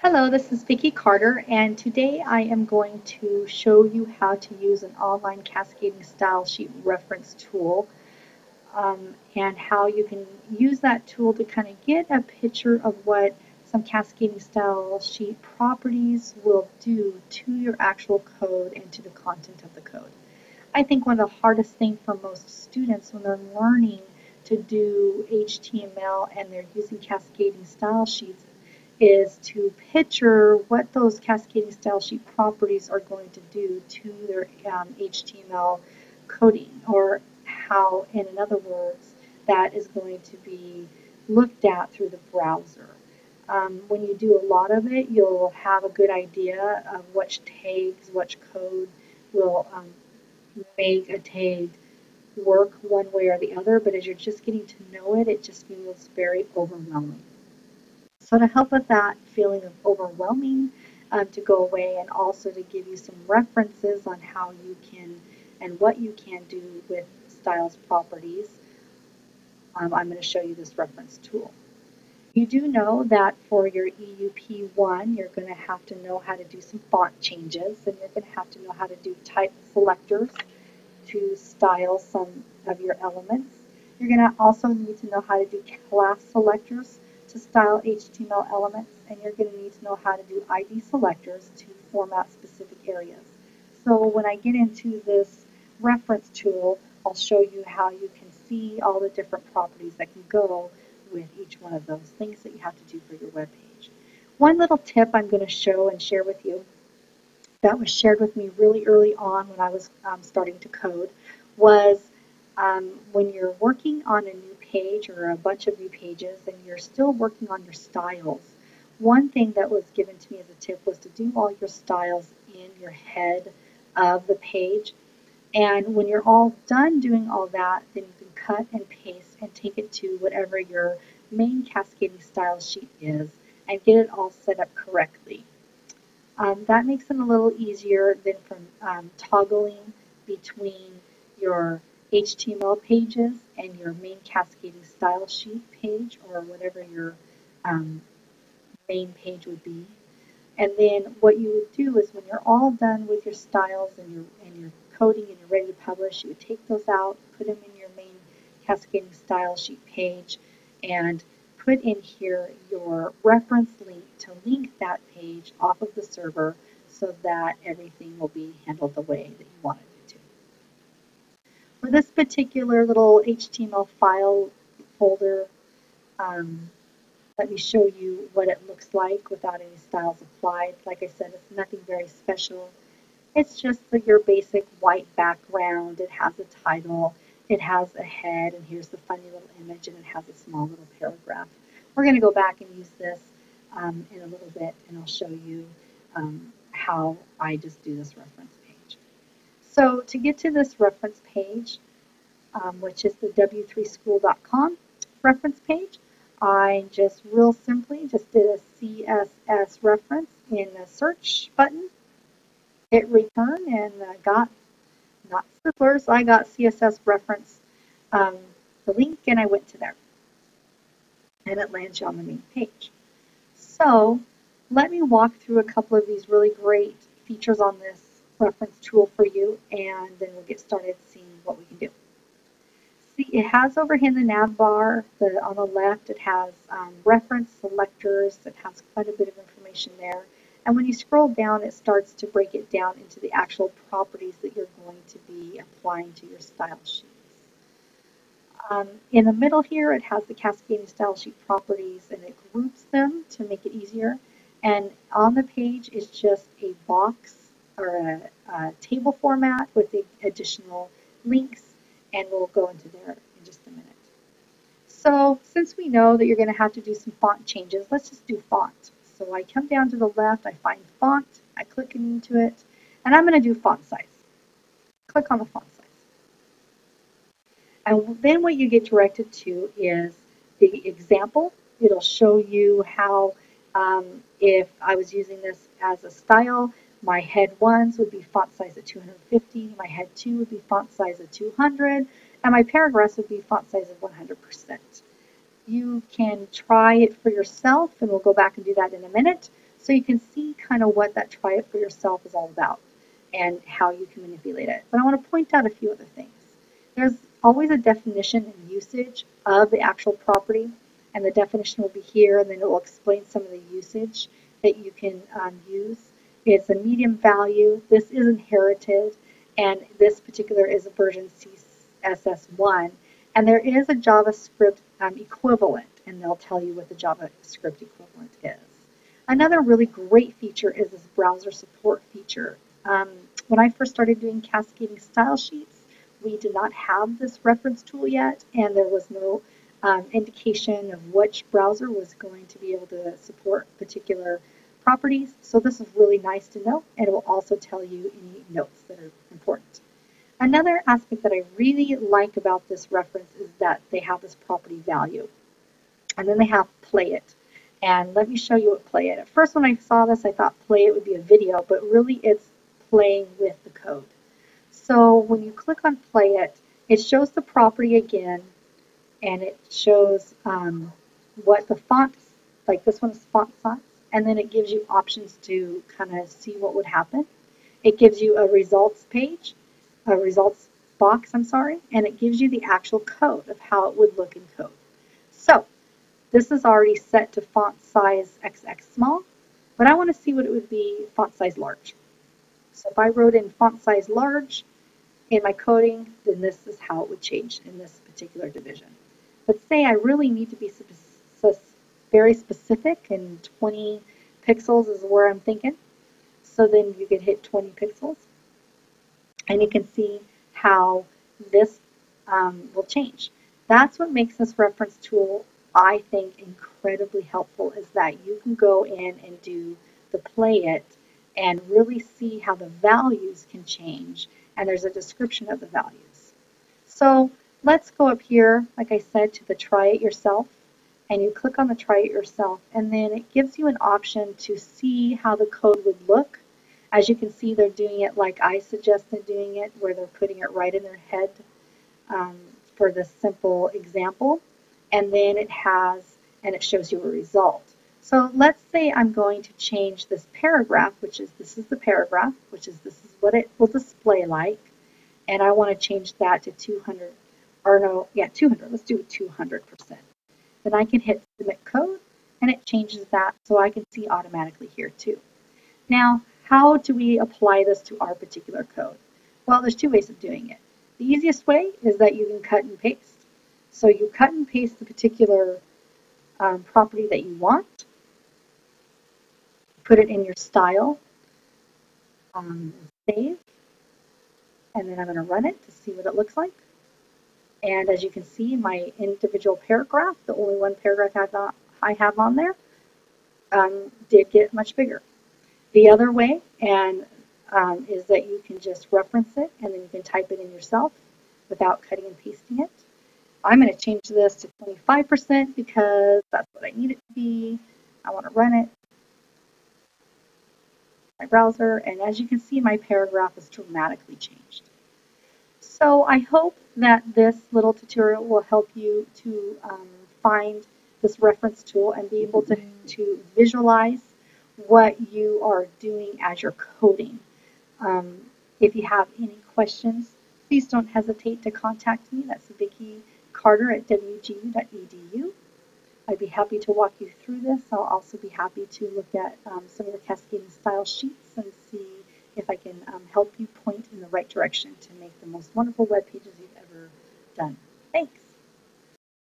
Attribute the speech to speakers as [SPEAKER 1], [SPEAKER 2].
[SPEAKER 1] Hello, this is Vicki Carter, and today I am going to show you how to use an online cascading style sheet reference tool and how you can use that tool to kind of get a picture of what some cascading style sheet properties will do to your actual code and to the content of the code. I think one of the hardest things for most students when they're learning to do HTML and they're using cascading style sheets is to picture what those cascading style sheet properties are going to do to their HTML coding, or how, in other words, that is going to be looked at through the browser. When you do a lot of it, you'll have a good idea of which tags, which code will make a tag work one way or the other, but as you're just getting to know it, it just feels very overwhelming. So to help with that feeling of overwhelming to go away, and also to give you some references on how you can and what you can do with styles properties, I'm going to show you this reference tool. You do know that for your EUP1, you're going to have to know how to do some font changes, and you're going to have to know how to do type selectors to style some of your elements. You're going to also need to know how to do class selectors to style HTML elements, and you're going to need to know how to do ID selectors to format specific areas. So when I get into this reference tool, I'll show you how you can see all the different properties that can go with each one of those things that you have to do for your web page. One little tip I'm going to show and share with you that was shared with me really early on when I was starting to code was when you're working on a new page or a bunch of new pages and you're still working on your styles. One thing that was given to me as a tip was to do all your styles in your head of the page. And when you're all done doing all that, then you can cut and paste and take it to whatever your main cascading style sheet is and get it all set up correctly. That makes it a little easier than from toggling between your HTML pages and your main cascading style sheet page, or whatever your main page would be. And then what you would do is when you're all done with your styles and your coding and you're ready to publish, you would take those out, put them in your main cascading style sheet page, and put in here your reference link to link that page off of the server so that everything will be handled the way that you wanted it to. For this particular little HTML file folder, let me show you what it looks like without any styles applied. Like I said, it's nothing very special. It's just your basic white background. It has a title, it has a head, and here's the funny little image, and it has a small little paragraph. We're going to go back and use this in a little bit, and I'll show you how I just do this reference page. So to get to this reference page, which is the w3school.com reference page, I just real simply just did a CSS reference in the search button, hit return, and got not scribblers, I got CSS reference, the link, and I went to there. And it lands you on the main page. So let me walk through a couple of these really great features on this reference tool for you, and then we'll get started seeing what we can do. See, it has over here in the nav bar, on the left, it has reference selectors. It has quite a bit of information there. And when you scroll down, it starts to break it down into the actual properties that you're going to be applying to your style sheets. In the middle here, it has the cascading style sheet properties, and it groups them to make it easier. And on the page is just a box or a table format with the additional links, and we'll go into there in just a minute. So since we know that you're going to have to do some font changes, let's just do font. So I come down to the left, I find font, I click into it, and I'm going to do font size. Click on the font size. And then what you get directed to is the example. It'll show you how, if I was using this as a style, my head 1s would be font size at 250, my head 2 would be font size at 200, and my paragraphs would be font size of 100%. You can try it for yourself, and we'll go back and do that in a minute. So you can see kind of what that try it for yourself is all about and how you can manipulate it. But I want to point out a few other things. There's always a definition and usage of the actual property, and the definition will be here, and then it will explain some of the usage that you can use. It's a medium value. This is inherited, and this particular is a version CSS1. And there is a JavaScript equivalent, and they'll tell you what the JavaScript equivalent is. Another really great feature is this browser support feature. When I first started doing cascading style sheets, we did not have this reference tool yet, and there was no indication of which browser was going to be able to support particular properties. So this is really nice to know, and it will also tell you any notes that are important. Another aspect that I really like about this reference is that they have this property value, and then they have play it. And let me show you what play it. At first when I saw this, I thought play it would be a video, but really it's playing with the code. So when you click on play it, it shows the property again, and it shows what the font, like this one is font size, and then it gives you options to kind of see what would happen. It gives you a results page, a results box, I'm sorry, and it gives you the actual code of how it would look in code. So this is already set to font size XX small, but I want to see what it would be font size large. So if I wrote in font size large in my coding, then this is how it would change in this particular division. But say I really need to be very specific, and 20 pixels is where I'm thinking. So then you can hit 20 pixels, and you can see how this will change. That's what makes this reference tool, I think, incredibly helpful, is that you can go in and do the play it and really see how the values can change, and there's a description of the values. So let's go up here, like I said, to the try it yourself, and you click on the try it yourself, and then it gives you an option to see how the code would look. As you can see, they're doing it like I suggested doing it, where they're putting it right in their head for this simple example. And then it shows you a result. So let's say I'm going to change this paragraph, this is the paragraph, this is what it will display like. And I want to change that to 200, or no, yeah, 200. Let's do it 200%. Then I can hit submit code, and it changes that, so I can see automatically here too. Now, how do we apply this to our particular code? Well, there's two ways of doing it. The easiest way is that you can cut and paste. So you cut and paste the particular property that you want, put it in your style, save, and then I'm going to run it to see what it looks like. And as you can see, my individual paragraph, the only one paragraph I have on there, did get much bigger. The other way is that you can just reference it, and then you can type it in yourself without cutting and pasting it. I'm going to change this to 25% because that's what I need it to be. I want to run it, my browser, and as you can see, my paragraph is dramatically changed. So I hope that this little tutorial will help you to find this reference tool and be able to visualize what you are doing as you're coding. If you have any questions, please don't hesitate to contact me. That's Vicki Carter at wgu.edu. I'd be happy to walk you through this. I'll also be happy to look at some of the cascading style sheets and see if I can help you point in the right direction to make the most wonderful web pages you've ever done.